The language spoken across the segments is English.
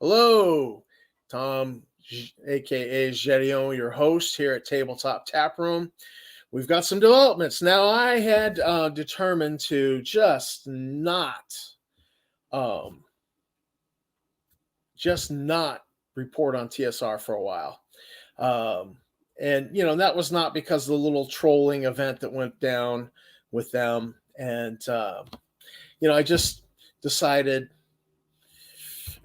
Hello, Tom, aka Gedeon, your host here at Tabletop Tap Room. We've got some developments. Now, I had determined to um, just not report on TSR for a while. And, that was not because of the little trolling event that went down with them. And, I just decided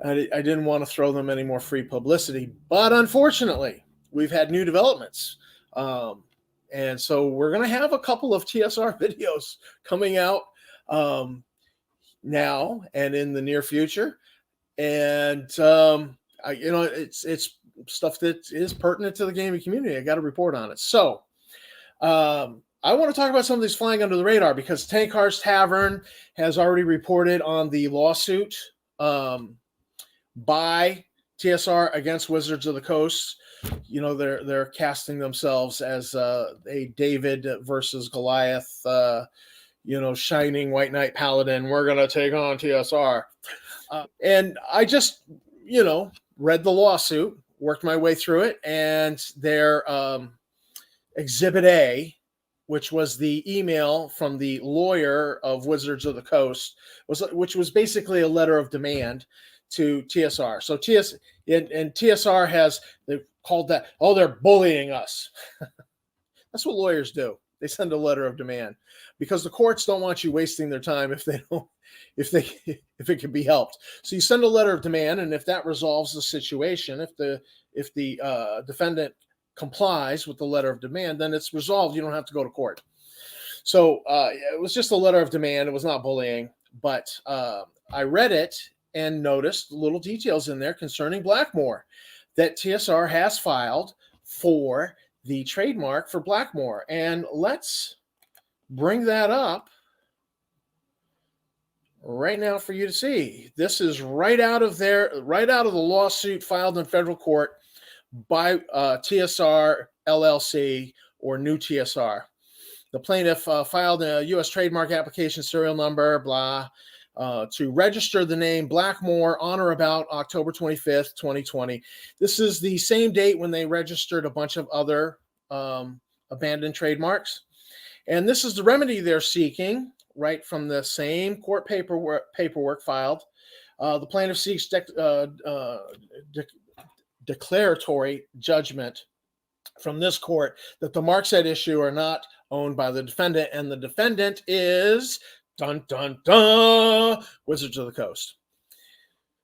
I didn't want to throw them any more free publicity. But unfortunately, we've had new developments. And so we're going to have a couple of TSR videos coming out now and in the near future. And, it's stuff that is pertinent to the gaming community. I got to report on it. So I want to talk about some of these flying under the radar because Tenkar's Tavern has already reported on the lawsuit by TSR against Wizards of the Coast. They're casting themselves as a David versus Goliath, shining white knight paladin. We're going to take on TSR. And I just, read the lawsuit, worked my way through it, and their Exhibit A, which was the email from the lawyer of Wizards of the Coast, which was basically a letter of demand to TSR. So TSR they've called that, they're bullying us. That's what lawyers do. They send a letter of demand because the courts don't want you wasting their time if it can be helped. So you send a letter of demand, and if that resolves the situation, if the defendant complies with the letter of demand, then it's resolved. You don't have to go to court. So it was just a letter of demand. It was not bullying, but I read it and noticed little details in there concerning Blackmoor that TSR has filed for the trademark for Blackmoor. And let's bring that up right now for you to see. This is right out of the lawsuit filed in federal court by TSR LLC or NU TSR. The plaintiff filed a U.S. trademark application serial number, to register the name Blackmoor on or about October 25th, 2020. This is the same date when they registered a bunch of other abandoned trademarks. And this is the remedy they're seeking, right from the same court paperwork filed. The plaintiff seeks declaratory judgment from this court that the marks at issue are not owned by the defendant, and the defendant is dun dun dun Wizards of the Coast.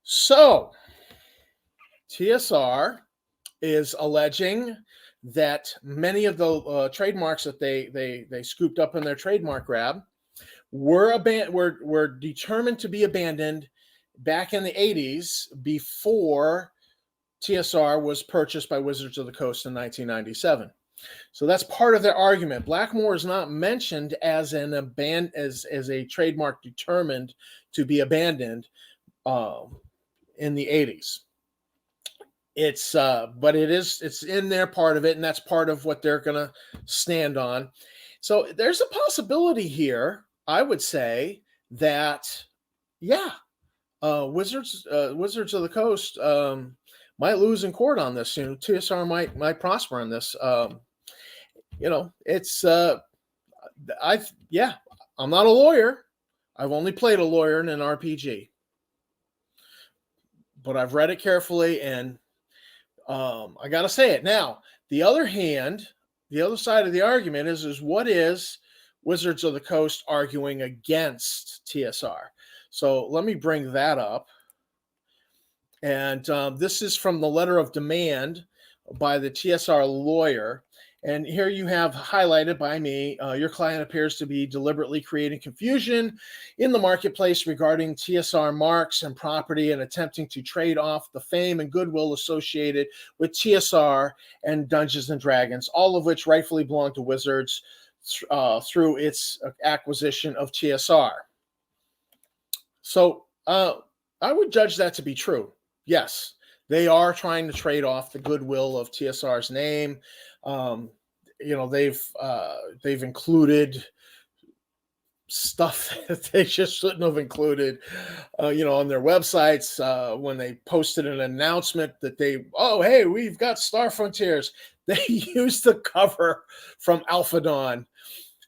So TSR is alleging that many of the trademarks that they scooped up in their trademark grab were determined to be abandoned back in the 80s before TSR was purchased by Wizards of the Coast in 1997. So that's part of their argument. Blackmoor is not mentioned as as a trademark determined to be abandoned in the 80s. But it's in there, part of it, and that's part of what they're going to stand on. So there's a possibility here, I would say, that Wizards of the Coast might lose in court on this. TSR might prosper on this. I'm not a lawyer. I've only played a lawyer in an RPG, but I've read it carefully, and I got to say it. Now, the other side of the argument is what is Wizards of the Coast arguing against TSR? So let me bring that up. And this is from the letter of demand by the TSR lawyer. And here you have highlighted by me, your client appears to be deliberately creating confusion in the marketplace regarding TSR marks and property and attempting to trade off the fame and goodwill associated with TSR and Dungeons and Dragons, all of which rightfully belong to Wizards through its acquisition of TSR. So I would judge that to be true. Yes, they are trying to trade off the goodwill of TSR's name. They've included stuff that they just shouldn't have included, on their websites when they posted an announcement that oh, hey, we've got Star Frontiers. They used the cover from Alpha Dawn,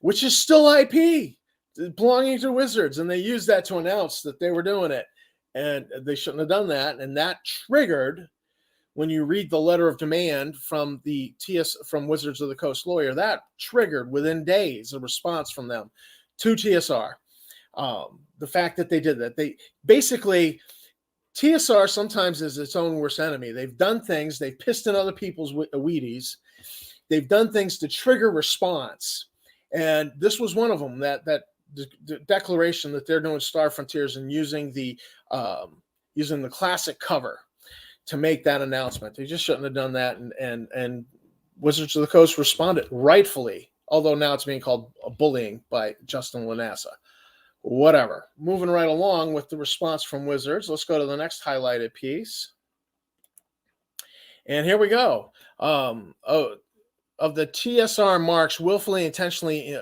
which is still IP belonging to Wizards, and they used that to announce that they were doing it, and they shouldn't have done that, and that triggered. When you read the letter of demand from from Wizards of the Coast lawyer, that triggered within days a response from them to TSR. The fact that they did that, they basically, TSR sometimes is its own worst enemy. They've done things, they've pissed in other people's Wheaties, they've done things to trigger response, and this was one of them. That the declaration that they're doing Star Frontiers and using the classic cover to make that announcement. They just shouldn't have done that, and Wizards of the Coast responded rightfully, although now it's being called bullying by Justin Lanassa. Whatever. Moving right along with the response from Wizards, let's go to the next highlighted piece. And here we go. Of the TSR marks willfully, intentionally,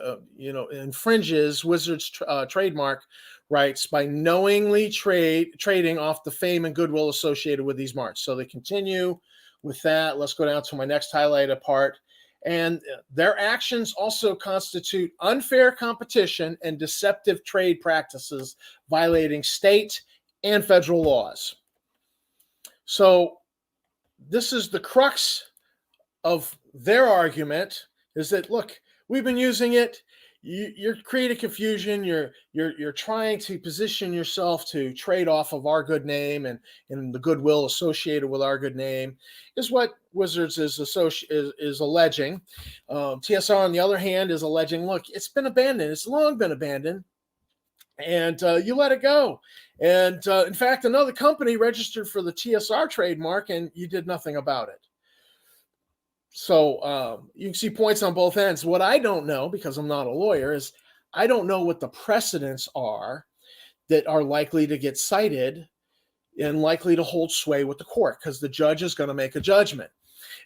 infringes Wizards' trademark rights by knowingly trading off the fame and goodwill associated with these marks. So they continue with that. Let's go down to my next highlighted part. And their actions also constitute unfair competition and deceptive trade practices, violating state and federal laws. So this is the crux of their argument, is that, look, we've been using it. You're creating confusion. You're trying to position yourself to trade off of our good name and the goodwill associated with our good name, is what Wizards is alleging. TSR, on the other hand, is alleging, look, it's been abandoned. It's long been abandoned, and you let it go. And in fact, another company registered for the TSR trademark, and you did nothing about it. So you can see points on both ends. What I don't know, because I'm not a lawyer, is I don't know what the precedents are that are likely to get cited and likely to hold sway with the court, because the judge is going to make a judgment.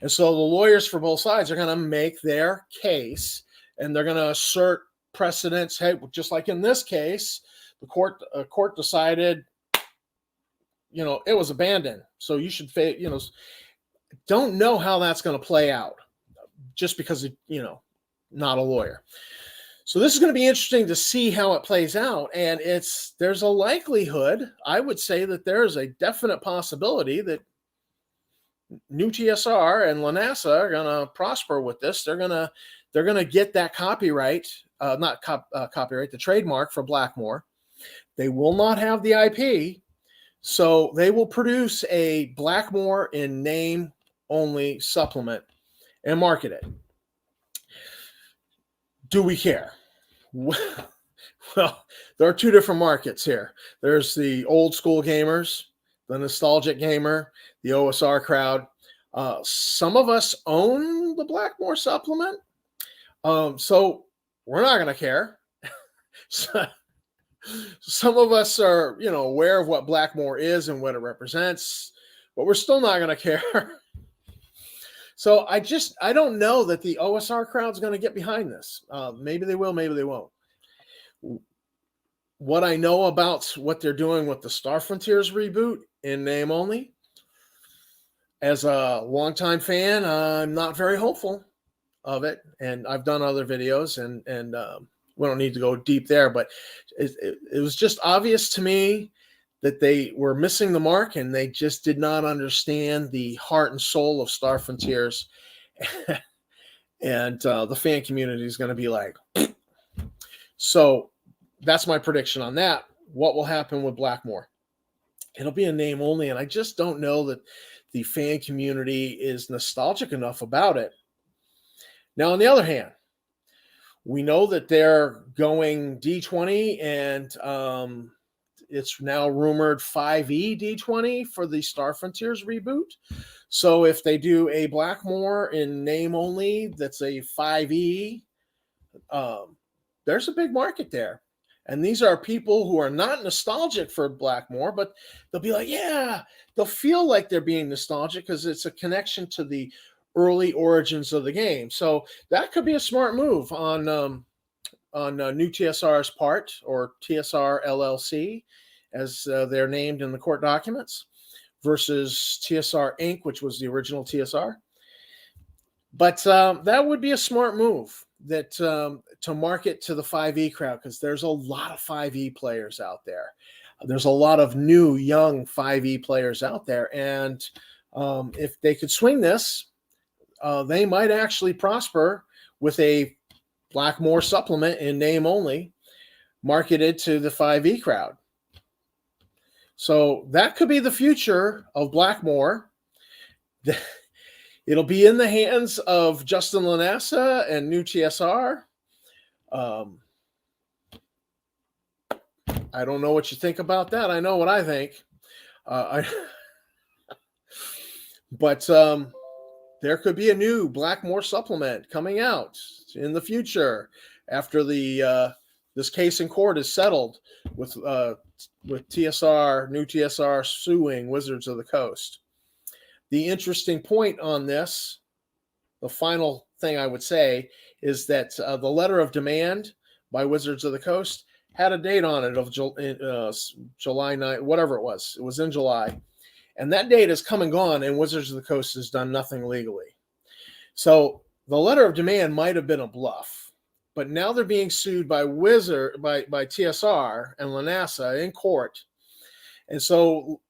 And so the lawyers for both sides are going to make their case, and they're going to assert precedents. Hey, just like in this case, the court decided, it was abandoned, so you should, don't know how that's going to play out, just because not a lawyer. So this is going to be interesting to see how it plays out. And there's a likelihood, I would say, that there's a definite possibility that NU TSR and Lanassa are going to prosper with this. They're going to get that copyright, copyright, the trademark for Blackmoor. They will not have the IP, so they will produce a Blackmoor in name only supplement and market it. Do we care? Well, there are two different markets here. There's the old school gamers, the nostalgic gamer, the OSR crowd. Some of us own the Blackmoor supplement, so we're not going to care. Some of us are, aware of what Blackmoor is and what it represents, but we're still not going to care. So I don't know that the OSR crowd's going to get behind this. Maybe they will, maybe they won't. What I know about what they're doing with the Star Frontiers reboot in name only, as a longtime fan, I'm not very hopeful of it. And I've done other videos, and we don't need to go deep there, but it was just obvious to me that they were missing the mark, and they just did not understand the heart and soul of Star Frontiers. And the fan community is going to be like, so that's my prediction on that. What will happen with Blackmoor? It'll be a name only, and I just don't know that the fan community is nostalgic enough about it. Now, on the other hand, we know that they're going D20, and it's now rumored 5e D20 for the Star Frontiers reboot. So if they do a Blackmoor in name only, that's a 5e, there's a big market there. And these are people who are not nostalgic for Blackmoor, but they'll be like, yeah, they'll feel like they're being nostalgic because it's a connection to the early origins of the game. So that could be a smart move on NU TSR's part, or TSR LLC, as they're named in the court documents, versus TSR Inc., which was the original TSR. But that would be a smart move, that to market to the 5e crowd, because there's a lot of 5e players out there. There's a lot of new, young 5e players out there. And if they could swing this, they might actually prosper with a Blackmoor supplement in name only, marketed to the 5e crowd. So that could be the future of Blackmoor. It'll be in the hands of Justin Lanassa and NU TSR. I don't know what you think about that. I know what I think. But there could be a new Blackmoor supplement coming out in the future after this case in court is settled with TSR, NU TSR suing Wizards of the Coast. The interesting point on this, the final thing I would say, is that the letter of demand by Wizards of the Coast had a date on it of July 9th, whatever it was. It was in July. And that date has come and gone, and Wizards of the Coast has done nothing legally. So the letter of demand might have been a bluff, but now they're being sued by TSR and Lanassa in court. And so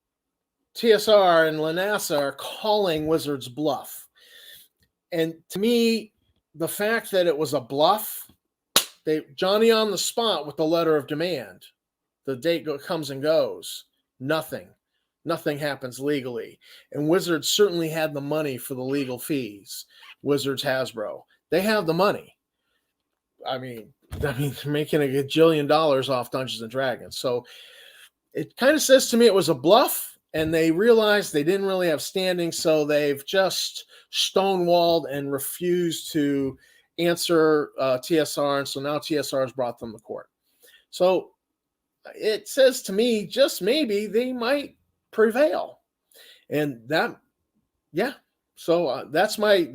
TSR and Lanassa are calling Wizards bluff. And to me, the fact that it was a bluff, Johnny on the spot with the letter of demand, the date comes and goes, nothing happens legally. And Wizards certainly had the money for the legal fees. Wizards, Hasbro, they have the money. I mean, they're making a gajillion dollars off Dungeons and Dragons. So it kind of says to me it was a bluff, and they realized they didn't really have standing, so they've just stonewalled and refused to answer TSR, and so now TSR has brought them to court. So it says to me, just maybe they might prevail, and that, yeah. So that's my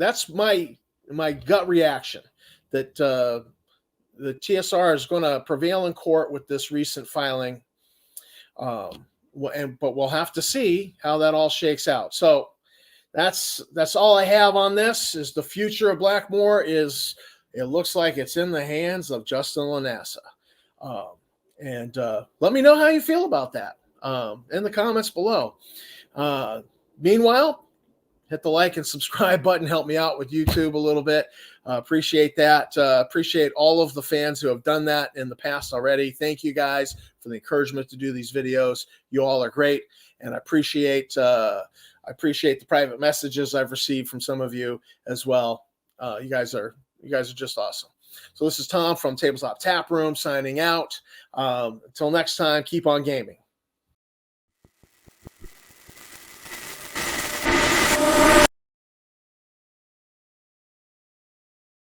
gut reaction, that the TSR is going to prevail in court with this recent filing. But we'll have to see how that all shakes out. So that's all I have on this. Is the future of Blackmoor is, it looks like it's in the hands of Justin Lanassa. And let me know how you feel about that in the comments below. Meanwhile, hit the like and subscribe button. Help me out with YouTube a little bit. Appreciate that. Appreciate all of the fans who have done that in the past already. Thank you guys for the encouragement to do these videos. You all are great, and I appreciate the private messages I've received from some of you as well. You guys are just awesome. So this is Tom from Tabletop Tap Room signing out. Until next time, keep on gaming.